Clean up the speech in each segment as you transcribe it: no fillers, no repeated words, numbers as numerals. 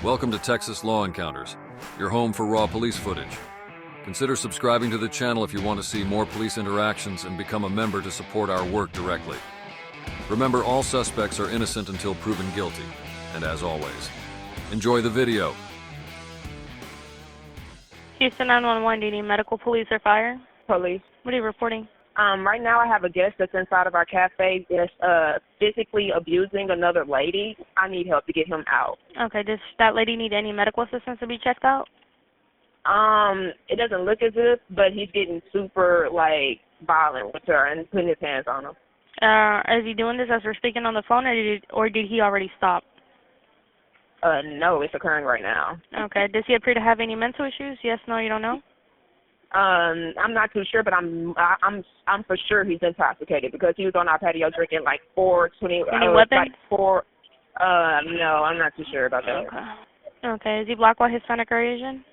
Welcome to Texas Law Encounters, your home for raw police footage. Consider subscribing to the channel if you want to see more police interactions and become a member to support our work directly. Remember, all suspects are innocent until proven guilty. And as always, enjoy the video. Houston 911, do you need medical, police, or fire? Police. What are you reporting? Right now I have a guest that's inside of our cafe that's physically abusing another lady. I need help to get him out. Okay, does that lady need any medical assistance to be checked out? It doesn't look as if, but he's getting super, violent with her and putting his hands on her. Is he doing this as we're speaking on the phone, or did he already stop? No, it's occurring right now. Okay, does he appear to have any mental issues? Yes, no, you don't know? I'm not too sure, but I'm for sure he's intoxicated because he was on our patio drinking like 4:20. Any weapons? Like 4. No, I'm not too sure about that. Okay. Okay, is he black, white, Hispanic, or Asian?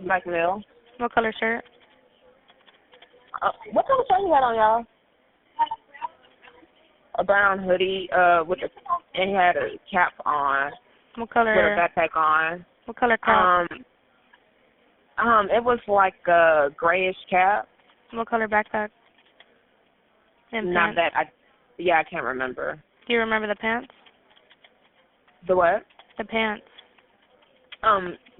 Black male. What color shirt? What color shirt you had on, y'all? A brown hoodie and he had a cap on. What color? With a backpack on. What color cap? It was like a grayish cap. What color backpack? And Not pants? that I can't remember. Do you remember the pants? The what? The pants.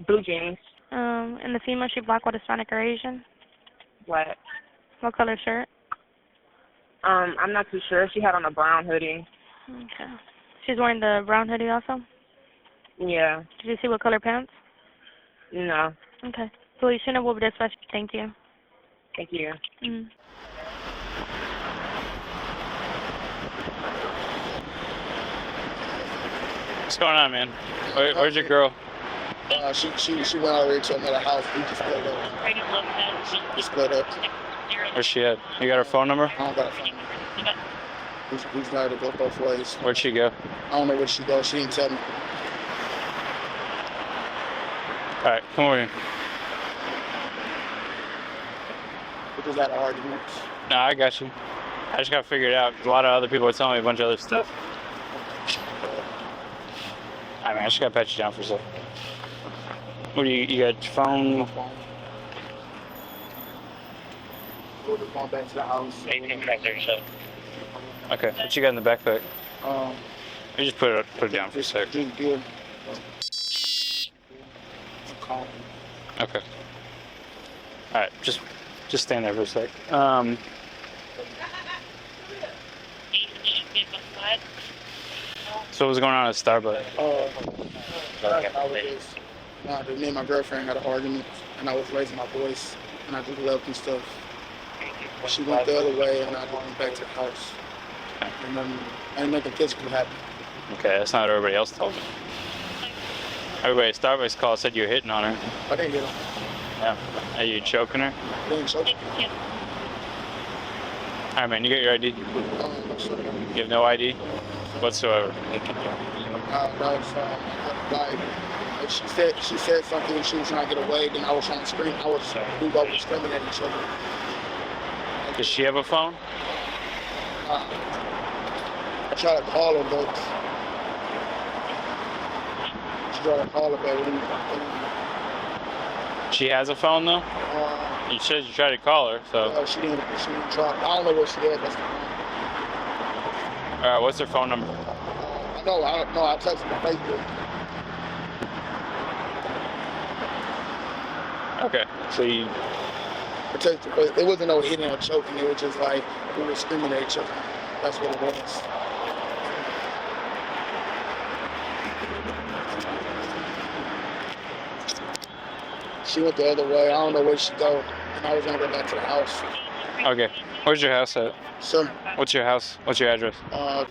Blue jeans. And the female, she black, white, Hispanic, or Asian? Black. What color shirt? I'm not too sure. She had on a brown hoodie. Okay. She's wearing the brown hoodie also? Yeah. Did you see what color pants? No. Okay. Police unit will be dispatched. Thank you. Thank you. Mm. What's going on, man? Where's your girl? She went already to another house. We just split up. We split up. Where's she at? You got her phone number? I don't got a phone number. We decided to go both ways. Where'd she go? I don't know where she goes. She didn't tell me. All right, come over here. We just had an argument. No, I got you. I just gotta figure it out. A lot of other people are telling me a bunch of other stuff. I just gotta pat you down for a second. What do you got your phone? We're just going back to the house. Okay, what you got in the backpack? You just put it down for a sec. Just good. Calm. Okay. All right, just stand there for a sec. So what's going on at Starbucks? Me and my girlfriend had an argument, and I was raising my voice, and I just left and stuff. She went the other way, and I just went back to the house. And then nothing physical happened. Okay, that's not what everybody else told me. Everybody at Starbucks call said you were hitting on her. I didn't get her. Yeah. Are you choking her? I didn't choke her. All right, man, you got your ID? Sure. You have no ID whatsoever? She said something and she was trying to get away, then I was trying to scream. We both were screaming at each other. Does she have a phone? I tried to call her, but She has a phone though? You said you tried to call her, so. She didn't try. I don't know where she is. That's the problem. All right, what's her phone number? I don't know. I texted her on Facebook. Okay, so you. I texted her, but it wasn't no hitting or choking. It was just like we were screaming at each other. That's what it was. She went the other way. I don't know where she go. And I was gonna go back to the house. Okay, where's your house at? Sir, What's your house? What's your address? I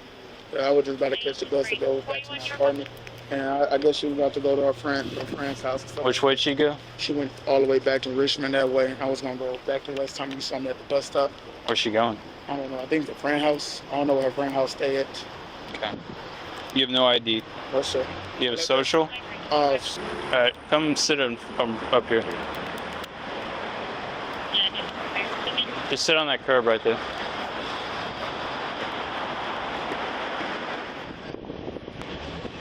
was just about to catch the bus to go back to my apartment. And I guess she was about to go to her friend's house. So Which way did she go? she went all the way back to Richmond that way. I was gonna go back to West Time. You saw me at the bus stop. Where's she going? I don't know. I think it's a friend house. I don't know where her friend house stay at. Okay. You have no ID. What's sir? You have a social? All right, come sit up here. Just sit on that curb right there.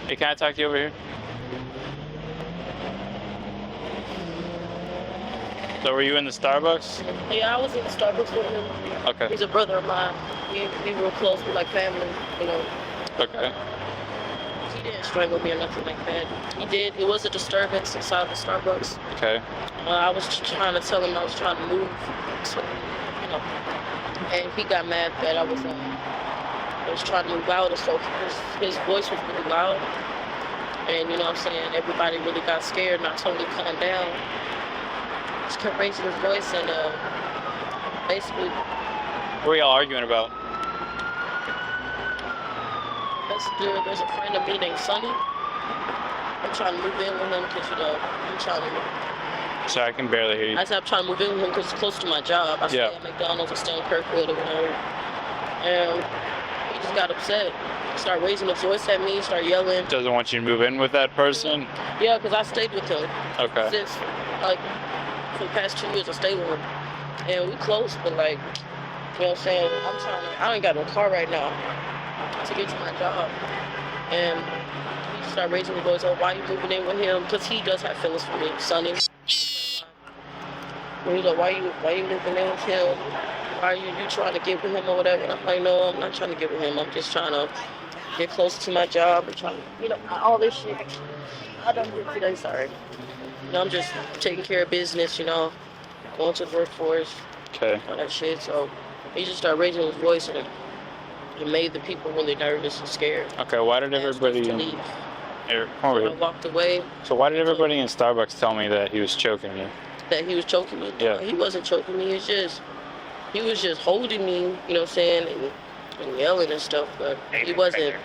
Hey, can I talk to you over here? So were you in the Starbucks? Yeah, I was in the Starbucks with him. Okay. He's a brother of mine. We were close, we like family, you know. Okay. He didn't strangle me or nothing like that. He did. It was a disturbance inside the Starbucks. Okay. I was trying to tell him I was trying to move, so, you know, and he got mad that I was trying to move out, and so his voice was really loud, and you know what I'm saying, everybody really got scared, and I told him to calm down. Just kept raising his voice, and basically. What were y'all arguing about? There's a friend of me named Sonny. I'm trying to move in with him because, you know, I'm trying to. Sorry, I can barely hear you. I said I'm trying to move in with him because it's close to my job. I stay at McDonald's, I stay in Kirkwood or whatever. And he just got upset. He started raising his voice at me, started yelling. Doesn't want you to move in with that person? Yeah, because I stayed with him. Okay. Since, like, for the past 2 years, I stayed with him. And we close, but, like, you know what I'm saying? I ain't got no car right now to get to my job. And he started raising his voice, oh, why you moving in with him? Because he does have feelings for me, Sonny. And he's like, why you moving in with him? Why are you trying to get with him or whatever? And I'm like, no, I'm not trying to get with him. I'm just trying to get closer to my job and trying to, you know, all this shit. I don't get today, sorry. You know, I'm just taking care of business, you know, going to the workforce, all that shit. So he just started raising his voice, and it made the people really nervous and scared. Okay, why did everybody leave? I walked away. So why did everybody in Starbucks tell me that he was choking you? That he was choking me? Yeah. He wasn't choking me. He was just holding me, you know what I'm saying, and yelling and stuff. But he wasn't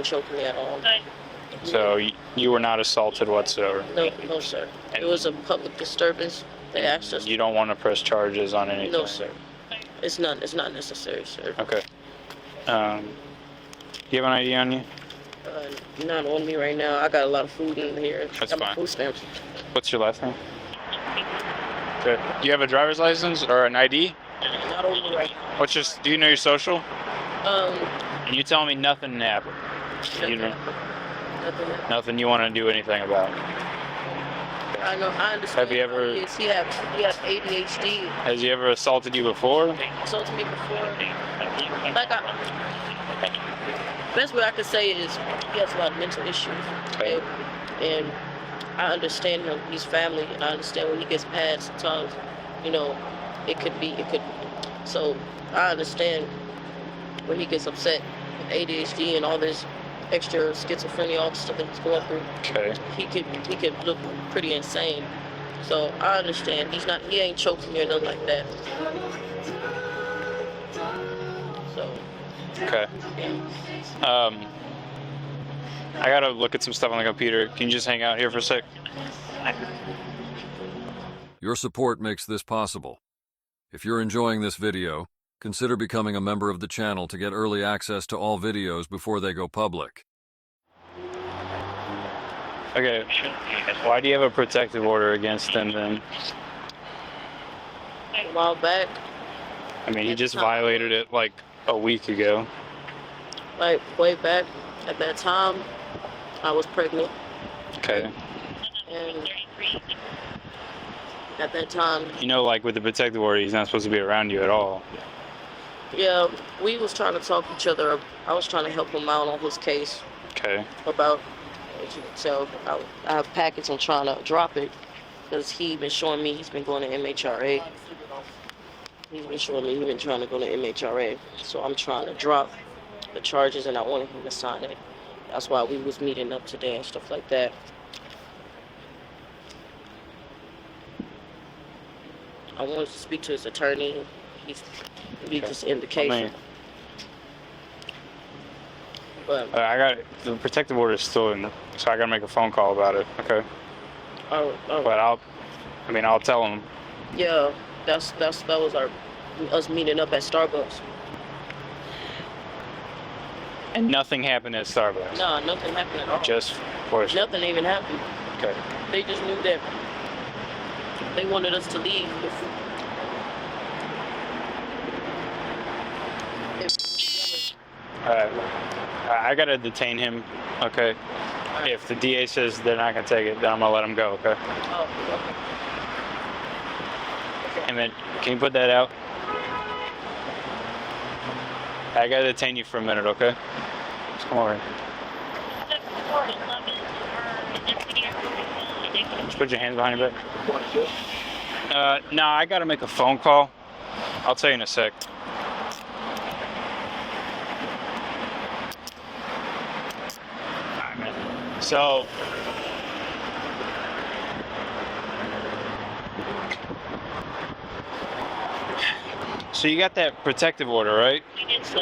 choking me at all. So you were not assaulted whatsoever? No, sir. It was a public disturbance. They asked us. You don't want to press charges on anything? No, sir. It's not necessary, sir. Okay. Do you have an ID on you? Not on me right now. I got a lot of food in here. That's got my fine. food stamps. What's your last name? Okay. Do you have a driver's license or an ID? Not on me right now. Do you know your social? And you telling me nothing happened? You know, nothing you want to do anything about? I know. I understand. Have you ever? He has ADHD. Has he ever assaulted you before? Assaulted me before. Best way I could say is he has a lot of mental issues. Okay. And I understand him. He's family, and I understand when he gets mad sometimes, you know, it could. So I understand when he gets upset with ADHD and all this extra schizophrenia, all the stuff that he's going through. Okay. He could look pretty insane. So I understand. He ain't choking me or nothing like that. So. Okay. I gotta look at some stuff on the computer. Can you just hang out here for a sec? Your support makes this possible. If you're enjoying this video, consider becoming a member of the channel to get early access to all videos before they go public. Okay. Why do you have a protective order against him then? A while back. I mean, he just violated it like a week ago. Like way back at that time, I was pregnant. Okay. And at that time, you know, like with the protective order, he's not supposed to be around you at all. Yeah, we was trying to talk to each other. I was trying to help him out on his case. Okay. About, as you can tell, I have packets. I'm trying to drop it because he's been showing me he's been going to MHRA. He's been showing me he's been trying to go to MHRA. So I'm trying to drop the charges, and I wanted him to sign it. That's why we was meeting up today and stuff like that. I wanted to speak to his attorney. He just indication. But I got the protective order is still in, so I gotta make a phone call about it. Okay. Oh. But I'll tell him. Yeah, that was us meeting up at Starbucks. And nothing happened at Starbucks? No, nothing happened at all. Just forced? Nothing even happened. Okay. They just knew that they wanted us to leave. Alright. I gotta detain him, okay? If the DA says they're not gonna take it, then I'm gonna let him go, okay? Oh, okay. Hey man, can you put that out? I gotta detain you for a minute, okay? Just come over here. Just put your hands behind your back. No, I gotta make a phone call. I'll tell you in a sec. Alright, man. So you got that protective order, right?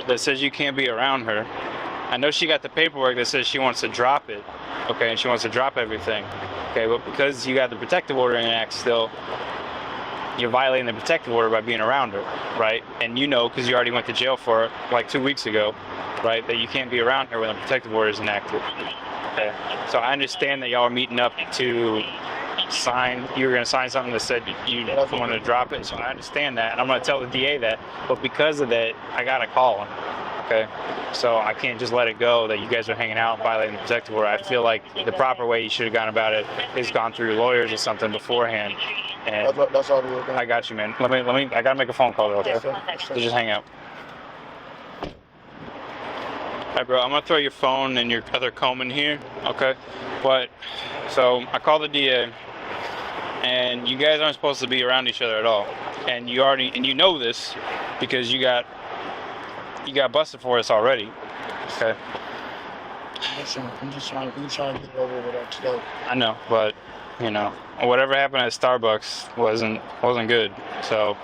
That says you can't be around her. I know she got the paperwork that says she wants to drop it, okay, and she wants to drop everything, okay, but because you got the protective order in act still, you're violating the protective order by being around her, right? And you know, because you already went to jail for it like 2 weeks ago, right, that you can't be around her when the protective order is enacted. Okay. So I understand that y'all are meeting up to sign, you were going to sign something that said you wanted to drop it, so I understand that, and I'm going to tell the DA that, but because of that, I got to call him, okay? So I can't just let it go that you guys are hanging out and violating the protective order. I feel like the proper way you should have gone about it is gone through your lawyers or something beforehand. And That's all we were doing. I got you, man. Let me. I gotta make a phone call, though, okay? So just hang out. Alright, bro. I'm gonna throw your phone and your other comb in here, okay? But so I called the DA, and you guys aren't supposed to be around each other at all. And you know this because you got busted for this already, okay? Listen, I'm just trying to get over with that today. I know, but you know, whatever happened at Starbucks wasn't good. So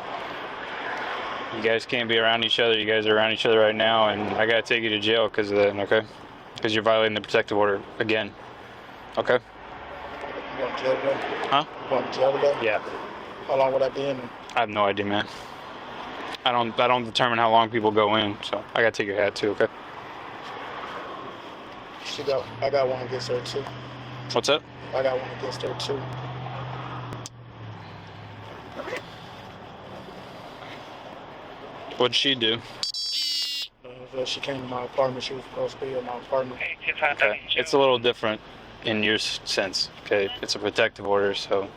you guys can't be around each other. You guys are around each other right now, and I gotta take you to jail because of that, okay? Because you're violating the protective order again, okay? You want jail today? Huh? You want jail today? Yeah. How long would that be in? I have no idea, man. I don't determine how long people go in, so I gotta take your hat too, okay? I got one against her too. What's up? I got one against her too. What'd she do? She came to my apartment. She was supposed to be in my apartment. Okay. It's a little different in your sense, okay? It's a protective order, so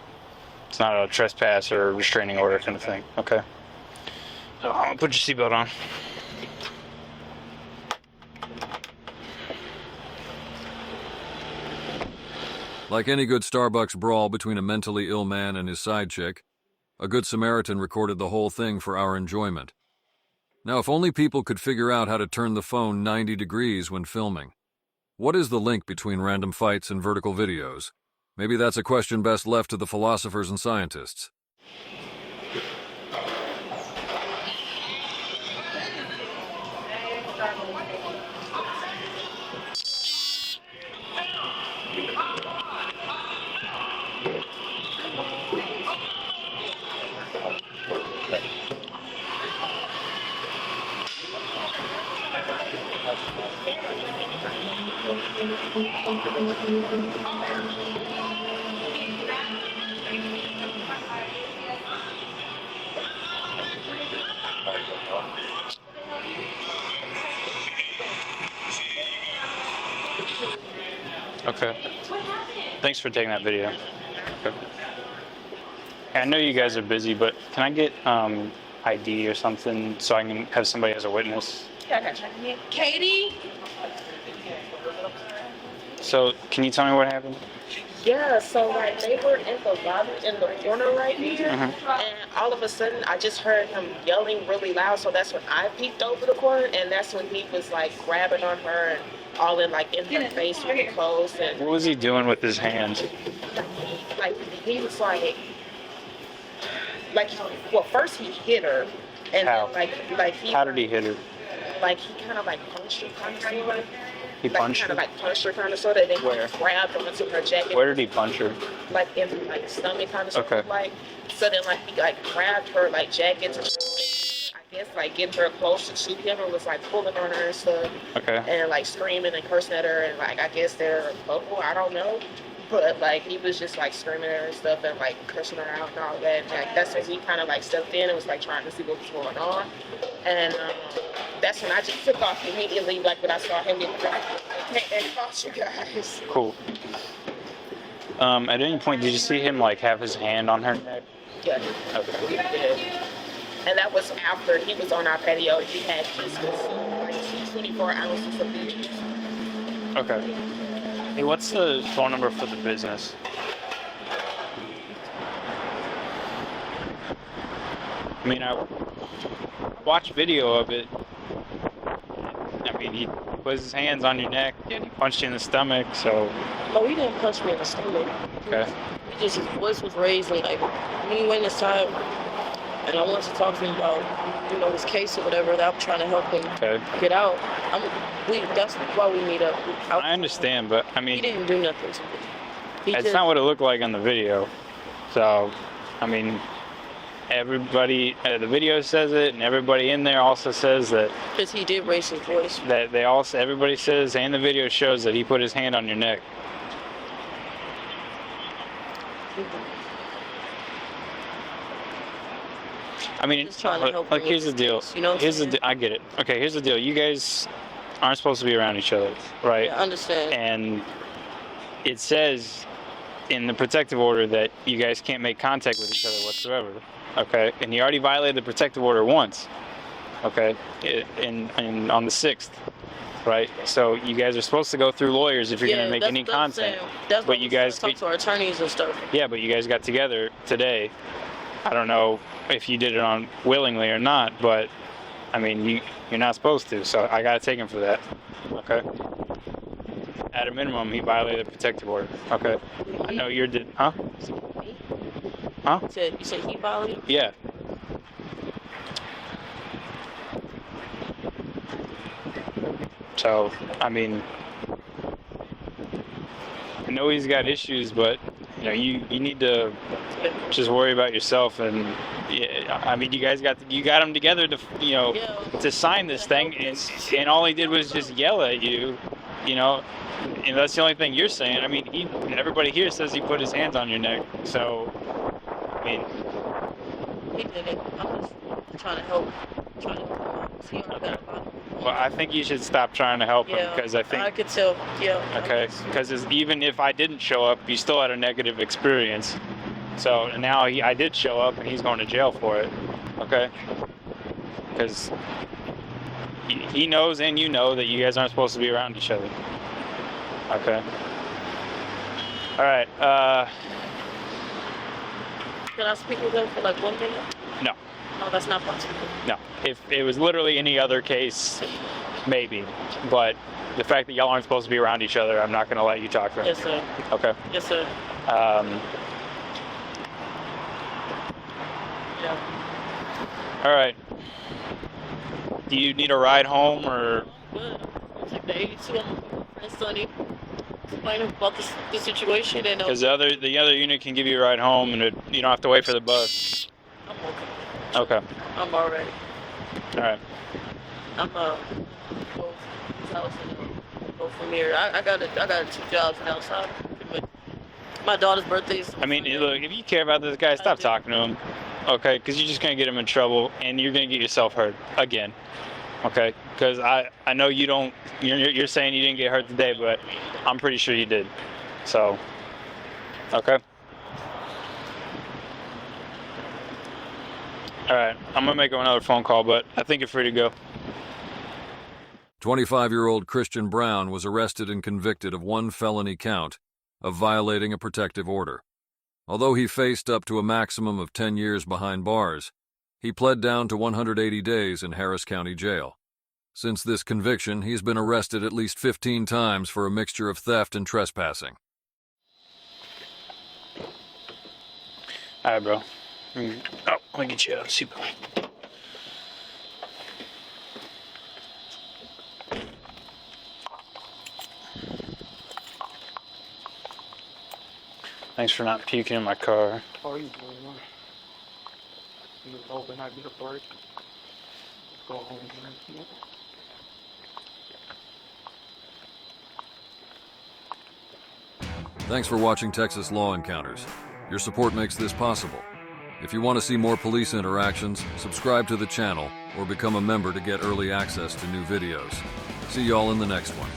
it's not a trespass or a restraining order kind of thing, okay? So I'm gonna put your seatbelt on. Like any good Starbucks brawl between a mentally ill man and his side chick, a good Samaritan recorded the whole thing for our enjoyment. Now, if only people could figure out how to turn the phone 90 degrees when filming. What is the link between random fights and vertical videos? Maybe that's a question best left to the philosophers and scientists. Okay. Thanks for taking that video. Okay. I know you guys are busy, but can I get ID or something so I can have somebody as a witness? Yeah, I got you. Katie? So, can you tell me what happened? Yeah, so like they were in the lobby in the corner right here, and all of a sudden I just heard him yelling really loud. So that's when I peeked over the corner, and that's when he was like grabbing on her and all in like in her face with the clothes. And What was he doing with his hands? like he was like well, first he hit her, and How? then like he How did he hit her? like he kind of like punched her kind of sort of. He punched kind her? of like punched her kind of sort of, and then Where? he grabbed onto her jacket. Where did he punch her? Like in like the stomach kind of sort Okay. of like. So then like he like grabbed her like jacket to, I guess like getting her closer to him and was like pulling on her and stuff. Okay. And like screaming and cursing at her, and like I guess they're a couple, I don't know. But like he was just like screaming at her and stuff and like cursing her out and all that. And like that's when he kind of like stepped in and was like trying to see what was going on. And that's when I just took off immediately, like when I saw him get grabbed and caught you guys. Cool. At any point, did you see him like have his hand on her neck? Yeah. Okay. He did. And that was after he was on our patio. He had just like 24 ounces of weed. Okay. Hey, what's the phone number for the business? I mean, I watched video of it. I mean, he put his hands on your neck and he punched you in the stomach, so... No, he didn't punch me in the stomach. Okay. He just, his voice was raised, and like, when he went inside, and I wanted to talk to him about, you know, his case or whatever, that I'm trying to help him get out. That's why we meet up. I understand, but I mean... He didn't do nothing to me. It's not what it looked like on the video. So, I mean, everybody, the video says it, and everybody in there also says that... Because he did raise his voice. That they also, everybody says, and the video shows that he put his hand on your neck. I mean, Just trying to help like him here's the with deal. his case, you know what I'm saying? I get it. Okay, here's the deal. You guys aren't supposed to be around each other, right? Yeah, I understand. And it says in the protective order that you guys can't make contact with each other whatsoever. Okay, and he already violated the protective order once. Okay, in on the 6th, right? So you guys are supposed to go through lawyers if you're gonna make any contact. That's but you guys talk to our attorneys and stuff. Yeah, but you guys got together today. I don't know if you did it on willingly or not, but I mean, you're not supposed to, so I gotta take him for that. Okay. At a minimum, he violated the protective order. Okay. I know you're huh? Huh? You said he violated? Yeah. So, I mean, I know he's got issues, but you know, you need to just worry about yourself. And yeah, I mean, you got them together to, you know, to sign this thing, and all he did was just yell at you, you know, and that's the only thing you're saying. I mean, everybody here says he put his hands on your neck, so I mean, he did it. I'm just trying to help. See, well, I think you should stop trying to help him, because I think I could tell. Yeah. Okay, because even if I didn't show up, you still had a negative experience. So now I did show up, and he's going to jail for it. Okay, because he knows and you know that you guys aren't supposed to be around each other. Okay. All right. Can I speak with him for like 1 minute? No. No, that's not possible. No. If it was literally any other case, maybe. But the fact that y'all aren't supposed to be around each other, I'm not going to let you talk to him. Yes, sir. Okay. Yes, sir. Yeah. All right. Do you need a ride home, or? Good. It's like the 82 on my friend Sonny. Explain about the situation, and because the other unit can give you a ride home, and you don't have to wait for the bus. I'm okay. Okay. I'm alright. All right. I'm go his house and go from here. I got 2 jobs now, so my daughter's birthday is. I mean, look, if you care about this guy, stop talking to him. Okay, because you're just gonna get him in trouble, and you're gonna get yourself hurt again. Okay, because I know you don't. You're saying you didn't get hurt today, but I'm pretty sure you did. So, okay. All right, I'm gonna make another phone call, but I think you're free to go. 25-year-old Christian Brown was arrested and convicted of 1 felony count of violating a protective order. Although he faced up to a maximum of 10 years behind bars, he pled down to 180 days in Harris County Jail. Since this conviction, he's been arrested at least 15 times for a mixture of theft and trespassing. All right, bro. Oh, let me get you a seatbelt. Thanks for not puking in my car. How are you doing, man? You hoping I get a break? Go home, man. Thanks for watching Texas Law Encounters. Your support makes this possible. If you want to see more police interactions, subscribe to the channel or become a member to get early access to new videos. See y'all in the next one.